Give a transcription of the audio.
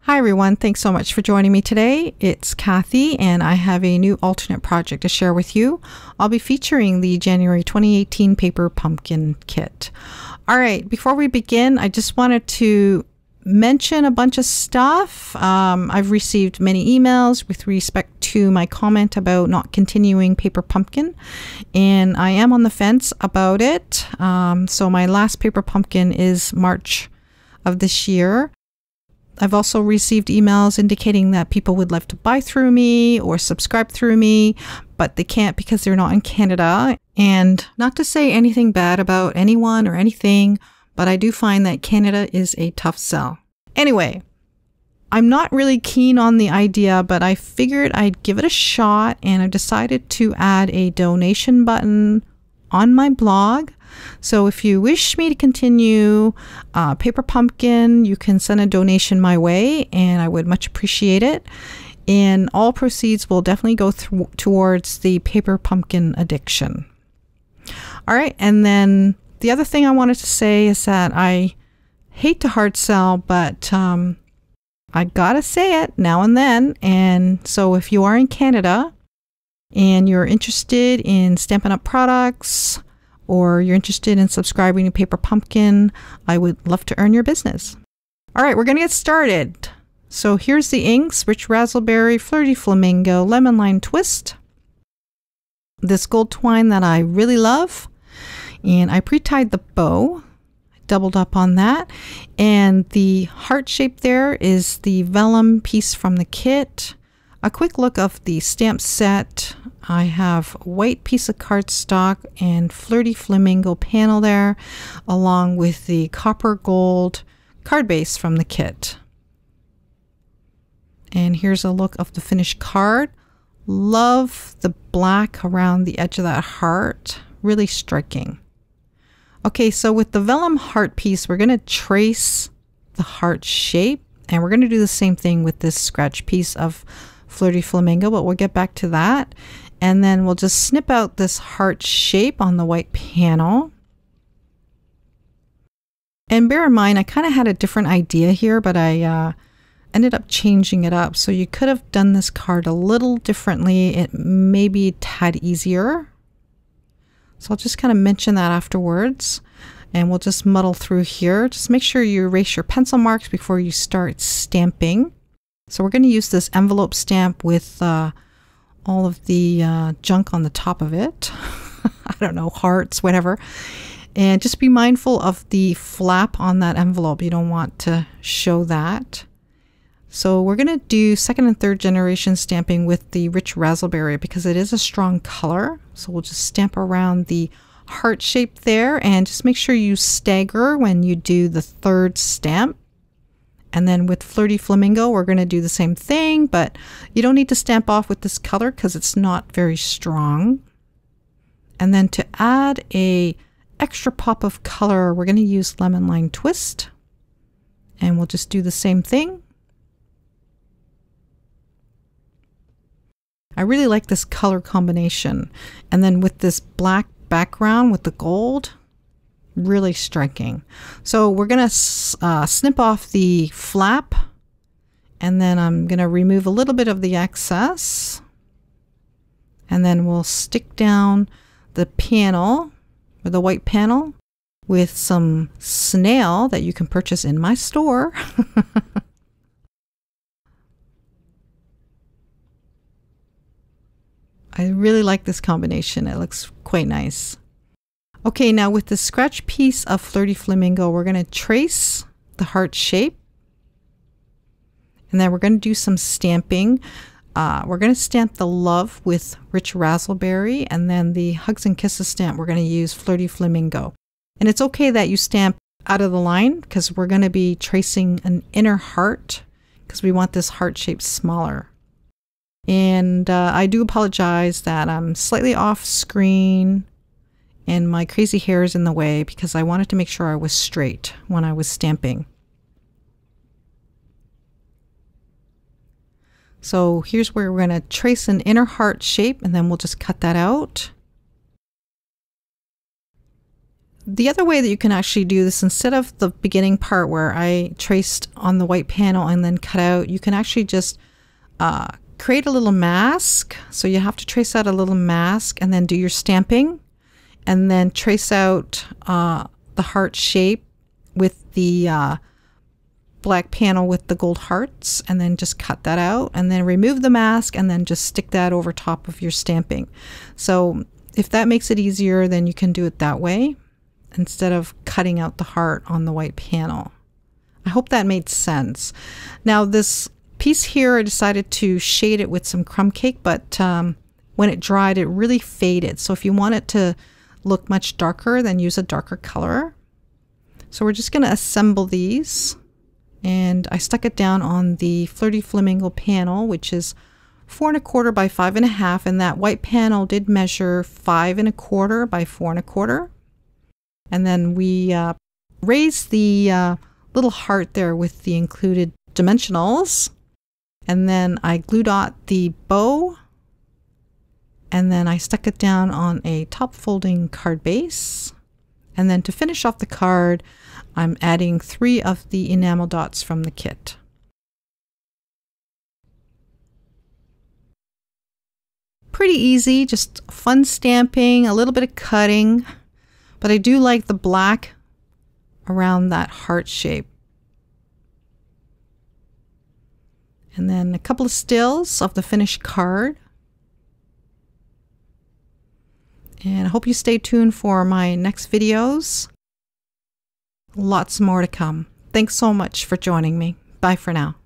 Hi everyone, thanks so much for joining me today. It's Kathie and I have a new alternate project to share with you. I'll be featuring the January 2018 paper pumpkin kit. Alright, before we begin, I just wanted to mention a bunch of stuff. I've received many emails with respect to my comment about not continuing paper pumpkin, and I am on the fence about it. So my last paper pumpkin is March of this year. I've also received emails indicating that people would love to buy through me or subscribe through me, but they can't because they're not in Canada. And not to say anything bad about anyone or anything, but I do find that Canada is a tough sell. Anyway, I'm not really keen on the idea, but I figured I'd give it a shot, and I've decided to add a donation button on my blog. So if you wish me to continue paper pumpkin, you can send a donation my way, and I would much appreciate it. And all proceeds will definitely go towards the paper pumpkin addiction. All right, and then the other thing I wanted to say is that I hate to hard sell, but I gotta say it now and then. And so if you are in Canada and you're interested in Stampin' Up! Products, or you're interested in subscribing to Paper Pumpkin, I would love to earn your business. All right, we're gonna get started. So here's the inks: Rich Raspberry, Flirty Flamingo, Lemon Lime Twist, this gold twine that I really love, and I pre-tied the bow, doubled up on that, and the heart shape there is the vellum piece from the kit. A quick look of the stamp set. I have a white piece of cardstock and Flirty Flamingo panel there, along with the copper gold card base from the kit. And here's a look of the finished card. Love the black around the edge of that heart, really striking. Okay, so with the vellum heart piece, we're going to trace the heart shape, and we're going to do the same thing with this scratch piece of Flirty Flamingo, but we'll get back to that. And then we'll just snip out this heart shape on the white panel. And bear in mind, I kind of had a different idea here, but I ended up changing it up. So you could have done this card a little differently. It may be a tad easier. So I'll just kind of mention that afterwards. And we'll just muddle through here. Just make sure you erase your pencil marks before you start stamping. So we're going to use this envelope stamp with all of the junk on the top of it. I don't know, hearts, whatever. And just be mindful of the flap on that envelope. You don't want to show that. So we're going to do second and third generation stamping with the Rich Raspberry because it is a strong color. So we'll just stamp around the heart shape there, and just make sure you stagger when you do the third stamp. And then with Flirty Flamingo, we're going to do the same thing, but you don't need to stamp off with this color because it's not very strong. And then to add a extra pop of color, we're going to use Lemon Lime Twist. And we'll just do the same thing. I really like this color combination. And then with this black background with the gold, really striking. So we're going to snip off the flap, and then I'm going to remove a little bit of the excess, and then we'll stick down the panel, or the white panel, with some snail that you can purchase in my store. I really like this combination. It looks quite nice. Okay, now with the scratch piece of Flirty Flamingo, we're going to trace the heart shape. And then we're going to do some stamping. We're going to stamp the love with Rich Raspberry, and then the Hugs and Kisses stamp, we're going to use Flirty Flamingo. And it's okay that you stamp out of the line because we're going to be tracing an inner heart because we want this heart shape smaller. And I do apologize that I'm slightly off screen and my crazy hair is in the way because I wanted to make sure I was straight when I was stamping. So here's where we're going to trace an inner heart shape, and then we'll just cut that out. the other way that you can actually do this, instead of the beginning part where I traced on the white panel and then cut out, you can actually just create a little mask. So you have to trace out a little mask and then do your stamping, and then trace out the heart shape with the black panel with the gold hearts, and then just cut that out, and then remove the mask, and then just stick that over top of your stamping. So if that makes it easier, then you can do it that way instead of cutting out the heart on the white panel. I hope that made sense. Now this piece here, I decided to shade it with some crumb cake, but when it dried, it really faded. So if you want it to look much darker, then use a darker color. So we're just going to assemble these, and I stuck it down on the Flirty Flamingo panel, which is 4 1/4 by 5 1/2, and that white panel did measure 5 1/4 by 4 1/4. And then we raised the little heart there with the included dimensionals, and then I glue dot the bow, and then I stuck it down on a top folding card base. And then to finish off the card, I'm adding 3 of the enamel dots from the kit. Pretty easy, just fun stamping, a little bit of cutting, but I do like the black around that heart shape. And then a couple of stills of the finished card. And I hope you stay tuned for my next videos. Lots more to come. Thanks so much for joining me. Bye for now.